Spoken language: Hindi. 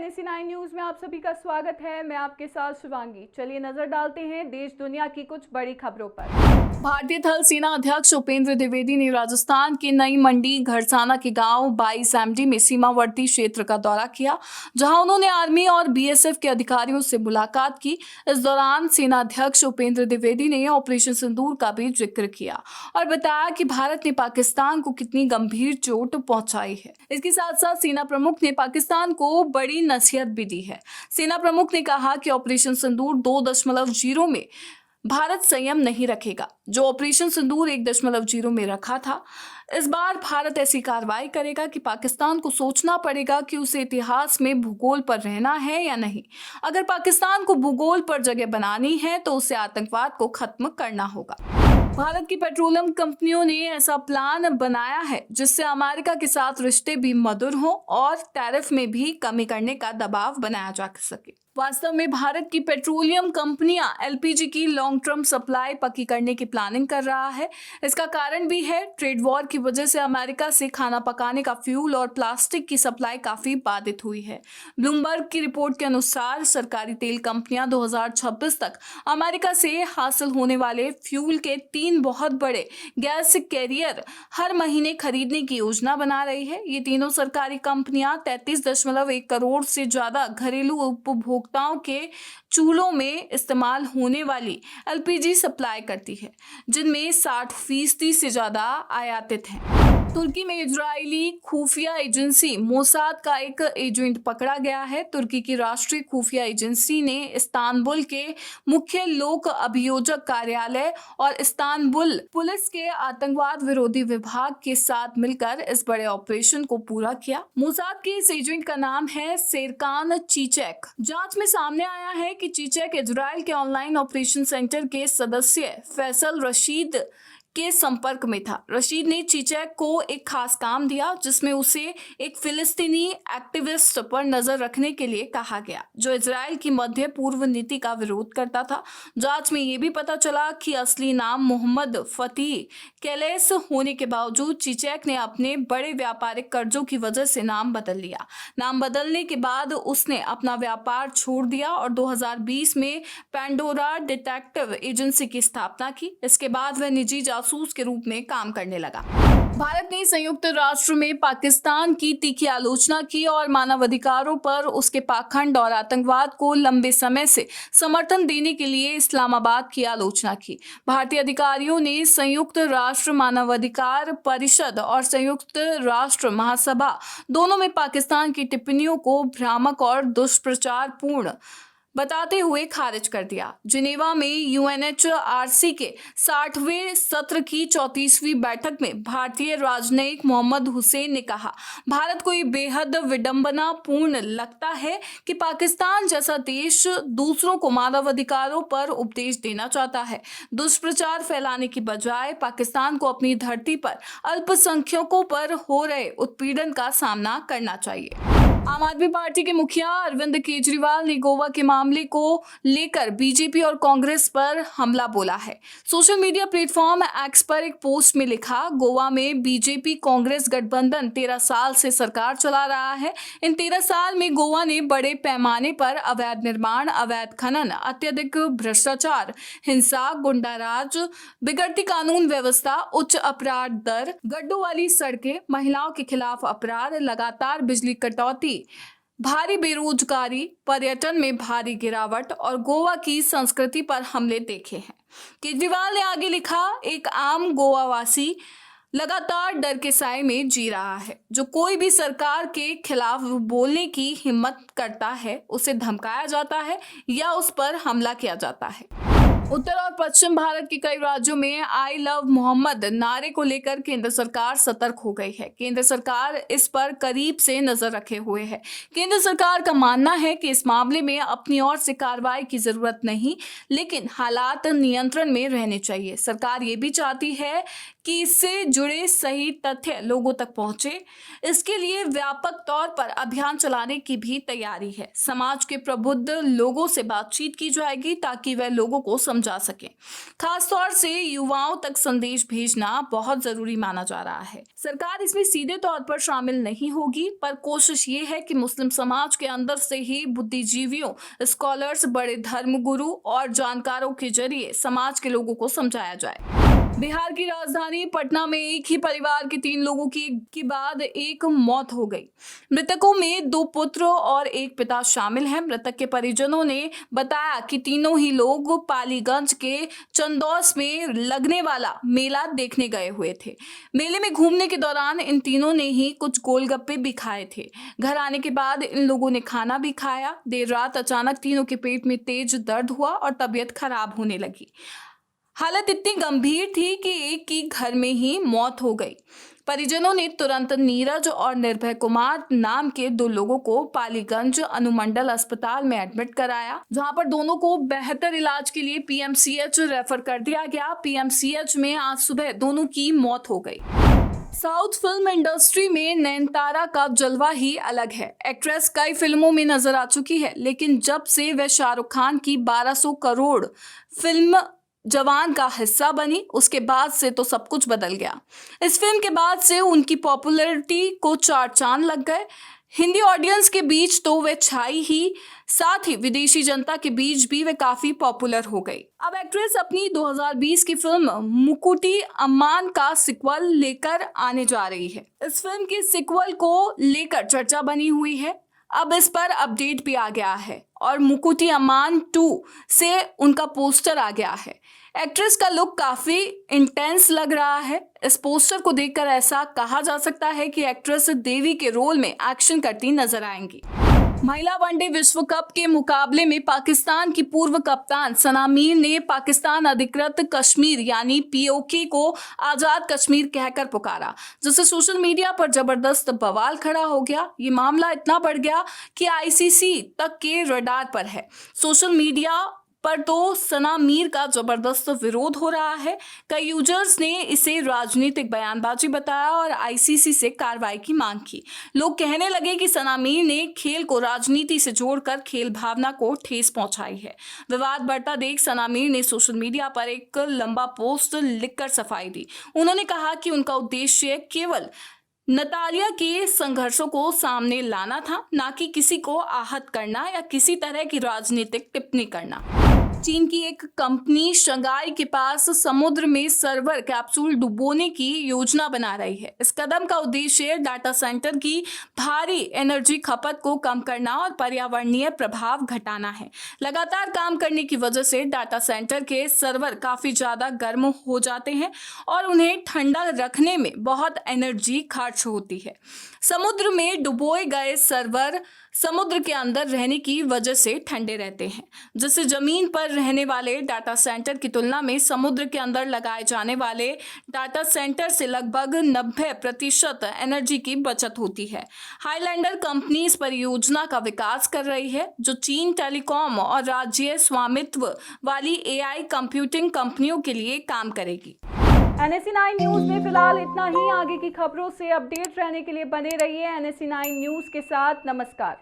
NAC9 न्यूज में आप सभी का स्वागत है। मैं आपके साथ शिवांगी। चलिए नजर डालते हैं देश दुनिया की कुछ बड़ी खबरों पर। भारतीय थल सेना अध्यक्ष उपेंद्र द्विवेदी ने राजस्थान के नई मंडी घरसाना के गांव 22 MD में सीमावर्ती क्षेत्र का दौरा किया, जहां उन्होंने आर्मी और BSF के अधिकारियों से मुलाकात की। इस दौरान सेना अध्यक्ष उपेंद्र द्विवेदी ने ऑपरेशन सिंदूर का भी जिक्र किया और बताया कि भारत ने पाकिस्तान को कितनी गंभीर चोट पहुंचाई है। इसके साथ साथ सेना प्रमुख ने पाकिस्तान को बड़ी नसीहत भी दी है। सेना प्रमुख ने कहा कि ऑपरेशन सिंदूर 2.0 में भारत संयम नहीं रखेगा, जो ऑपरेशन सिंदूर 1.0 में रखा था। इस बार भारत ऐसी कार्रवाई करेगा कि पाकिस्तान को सोचना पड़ेगा कि उसे इतिहास में भूगोल पर रहना है या नहीं। अगर पाकिस्तान को भूगोल पर जगह बनानी है तो उसे आतंकवाद को खत्म करना होगा। भारत की पेट्रोलियम कंपनियों ने ऐसा प्लान बनाया है जिससे अमेरिका के साथ रिश्ते भी मधुर हों और टैरिफ में भी कमी करने का दबाव बनाया जा सके। वास्तव में भारत की पेट्रोलियम कंपनियां LPG की लॉन्ग टर्म सप्लाई पक्की करने की प्लानिंग कर रहा है। इसका कारण भी है ट्रेड वॉर की वजह से अमेरिका से खाना पकाने का फ्यूल और प्लास्टिक की सप्लाई काफी बाधित हुई है। ब्लूमबर्ग की रिपोर्ट के अनुसार सरकारी तेल कंपनियां 2026 तक अमेरिका से हासिल होने वाले फ्यूल के 3 बहुत बड़े गैस कैरियर हर महीने खरीदने की योजना बना रही है। ये तीनों सरकारी कंपनियां 33.1 करोड़ से ज्यादा घरेलू उपभोक्ताओं के चूल्हों में इस्तेमाल होने वाली LPG सप्लाई करती है, जिनमें 60% से ज्यादा आयातित हैं। तुर्की में इजरायली खुफिया एजेंसी मोसाद का एक एजेंट पकड़ा गया है। तुर्की की राष्ट्रीय खुफिया एजेंसी ने इस्तांबुल के मुख्य लोक अभियोजक कार्यालय और इस्तांबुल पुलिस के आतंकवाद विरोधी विभाग के साथ मिलकर इस बड़े ऑपरेशन को पूरा किया। मोसाद के इस एजेंट का नाम है सेरकान चीचेक। जांच में सामने आया है कि चीचेक इजराइल के ऑनलाइन ऑपरेशन सेंटर के सदस्य फैसल रशीद के संपर्क में था। रशीद ने चीचेक को एक खास काम दिया, जिसमें उसे एक फिलिस्तीनी एक्टिविस्ट पर नजर रखने के लिए कहा गया, जो इजराइल की मध्य पूर्व नीति का विरोध करता था। जांच में यह भी पता चला कि असली नाम मोहम्मद फतीह कैलेस होने के बावजूद चीचेक ने अपने बड़े व्यापारिक कर्जों की वजह से नाम बदल लिया। नाम बदलने के बाद उसने अपना व्यापार छोड़ दिया और 2020 में पैंडोरा डिटेक्टिव एजेंसी की स्थापना की। इसके बाद वह निजी जासूस के रूप में काम करने लगा। भारत ने संयुक्त राष्ट्र में पाकिस्तान की तीखी आलोचना की और मानवाधिकारों पर उसके पाखंड और आतंकवाद को लंबे समय से समर्थन देने के लिए इस्लामाबाद की आलोचना की। भारतीय अधिकारियों ने संयुक्त राष्ट्र मानवाधिकार परिषद और संयुक्त राष्ट्र महासभा दोनों में पाकिस्तान की टिप्पणियों को भ्रामक और दुष्प्रचार पूर्ण बताते हुए खारिज कर दिया। जिनेवा में UNHRC के 60वें सत्र की 34वीं बैठक में भारतीय राजनयिक मोहम्मद हुसैन ने कहा, भारत को ये बेहद विडंबनापूर्ण लगता है कि पाकिस्तान जैसा देश दूसरों को मानवाधिकारों पर उपदेश देना चाहता है। दुष्प्रचार फैलाने की बजाय पाकिस्तान को अपनी धरती पर अल्पसंख्यकों पर हो रहे उत्पीड़न का सामना करना चाहिए। आम आदमी पार्टी के मुखिया अरविंद केजरीवाल ने गोवा के मामले को लेकर बीजेपी और कांग्रेस पर हमला बोला है। सोशल मीडिया प्लेटफॉर्म एक्स पर एक पोस्ट में लिखा, गोवा में बीजेपी कांग्रेस गठबंधन 13 साल से सरकार चला रहा है। इन 13 साल में गोवा ने बड़े पैमाने पर अवैध निर्माण, अवैध खनन, अत्यधिक भ्रष्टाचार, हिंसा, गुंडाराज, बिगड़ती कानून व्यवस्था, उच्च अपराध दर, गड्ढों वाली सड़कें, महिलाओं के खिलाफ अपराध, लगातार बिजली कटौती, भारी बेरोजगारी, पर्यटन में भारी गिरावट और गोवा की संस्कृति पर हमले देखे हैं। केजरीवाल ने आगे लिखा, एक आम गोवावासी लगातार डर के साए में जी रहा है। जो कोई भी सरकार के खिलाफ बोलने की हिम्मत करता है, उसे धमकाया जाता है या उस पर हमला किया जाता है। उत्तर और पश्चिम भारत के कई राज्यों में आई लव मोहम्मद नारे को लेकर केंद्र सरकार सतर्क हो गई है। केंद्र सरकार इस पर करीब से नजर रखे हुए है। केंद्र सरकार का मानना है कि इस मामले में अपनी ओर से कार्रवाई की जरूरत नहीं, लेकिन हालात नियंत्रण में रहने चाहिए। सरकार ये भी चाहती है कि इससे जुड़े सही तथ्य लोगों तक पहुंचे। इसके लिए व्यापक तौर पर अभियान चलाने की भी तैयारी है। समाज के प्रबुद्ध लोगों से बातचीत की जाएगी ताकि वह लोगों को समझा सकें। खासतौर से युवाओं तक संदेश भेजना बहुत जरूरी माना जा रहा है। सरकार इसमें सीधे तौर पर शामिल नहीं होगी, पर कोशिश ये है कि मुस्लिम समाज के अंदर से ही बुद्धिजीवियों, स्कॉलर्स, बड़े धर्मगुरु और जानकारों के जरिए समाज के लोगों को समझाया जाए। बिहार की राजधानी पटना में एक ही परिवार के 3 लोगों की बाद एक मौत हो गई। मृतकों में 2 पुत्र और एक पिता शामिल हैं। मृतक के परिजनों ने बताया कि तीनों ही लोग पालीगंज के चंदौस में लगने वाला मेला देखने गए हुए थे। मेले में घूमने के दौरान इन तीनों ने ही कुछ गोलगप्पे भी खाए थे। घर आने के बाद इन लोगों ने खाना भी खाया। देर रात अचानक तीनों के पेट में तेज दर्द हुआ और तबीयत खराब होने लगी। हालत इतनी गंभीर थी कि एक की घर में ही मौत हो गई। परिजनों ने तुरंत नीरज और निर्भय कुमार नाम के 2 लोगों को पालीगंज अनुमंडल अस्पताल में एडमिट कराया, जहां पर दोनों को बेहतर इलाज के लिए पीएमसीएच रेफर कर दिया गया। पीएमसीएच में आज सुबह दोनों की मौत हो गई। साउथ फिल्म इंडस्ट्री में नयनतारा का जलवा ही अलग है। एक्ट्रेस कई फिल्मों में नजर आ चुकी है, लेकिन जब से वह शाहरुख खान की 1200 करोड़ फिल्म जवान का हिस्सा बनी, उसके बाद से तो सब कुछ बदल गया। इस फिल्म के बाद से उनकी पॉपुलैरिटी को 4 चांद लग गए। हिंदी ऑडियंस के बीच तो वे छाई ही, साथ ही विदेशी जनता के बीच भी वे काफी पॉपुलर हो गई। अब एक्ट्रेस अपनी 2020 की फिल्म मुकुटी अम्मान का सिक्वल लेकर आने जा रही है। इस फिल्म की सिक्वल को लेकर चर्चा बनी हुई है। अब इस पर अपडेट भी आ गया है और मुकुटी अम्मान 2 से उनका पोस्टर आ गया है। एक्ट्रेस का लुक काफी इंटेंस लग रहा है। इस पोस्टर को देखकर ऐसा कहा जा सकता है कि एक्ट्रेस देवी के रोल में एक्शन करती नजर आएंगी। महिला वनडे विश्व कप के मुकाबले में पाकिस्तान की पूर्व कप्तान सना मीर ने पाकिस्तान अधिकृत कश्मीर यानी पीओके को आजाद कश्मीर कहकर पुकारा, जिससे सोशल मीडिया पर जबरदस्त बवाल खड़ा हो गया। ये मामला इतना बढ़ गया कि आईसीसी तक के रडार पर है। सोशल मीडिया पर तो सना मीर का जबरदस्त विरोध हो रहा है। कई यूजर्स ने इसे राजनीतिक बयानबाजी बताया और आईसीसी से कार्रवाई की मांग की। लोग कहने लगे कि सना मीर ने खेल को राजनीति से जोड़कर खेल भावना को ठेस पहुंचाई है। विवाद बढ़ता देख सना मीर ने सोशल मीडिया पर एक लंबा पोस्ट लिखकर सफाई दी। उन्होंने कहा कि उनका उद्देश्य केवल नतालिया के संघर्षों को सामने लाना था, ना कि किसी को आहत करना या किसी तरह की राजनीतिक टिप्पणी करना। चीन की एक कंपनी शंघाई के पास समुद्र में सर्वर कैप्सूल डुबोने की योजना बना रही है। इस कदम का उद्देश्य डाटा सेंटर की भारी एनर्जी खपत को कम करना और पर्यावरणीय प्रभाव घटाना है। लगातार काम करने की वजह से डाटा सेंटर के सर्वर काफी ज्यादा गर्म हो जाते हैं और उन्हें ठंडा रखने में बहुत एनर्जी खर्च होती है। समुद्र में डुबोए गए सर्वर समुद्र के अंदर रहने की वजह से ठंडे रहते हैं, जिससे जमीन पर रहने वाले डाटा सेंटर की तुलना में समुद्र के अंदर लगाए जाने वाले डाटा सेंटर से लगभग 90% एनर्जी की बचत होती है। हाईलैंडर कंपनी इस परियोजना का विकास कर रही है, जो चीन टेलीकॉम और राज्य स्वामित्व वाली एआई कंप्यूटिंग कंपनियों के लिए काम करेगी। NSE9 न्यूज में फिलहाल इतना ही। आगे की खबरों से अपडेट रहने के लिए बने रहिए NSE9 न्यूज के साथ। नमस्कार।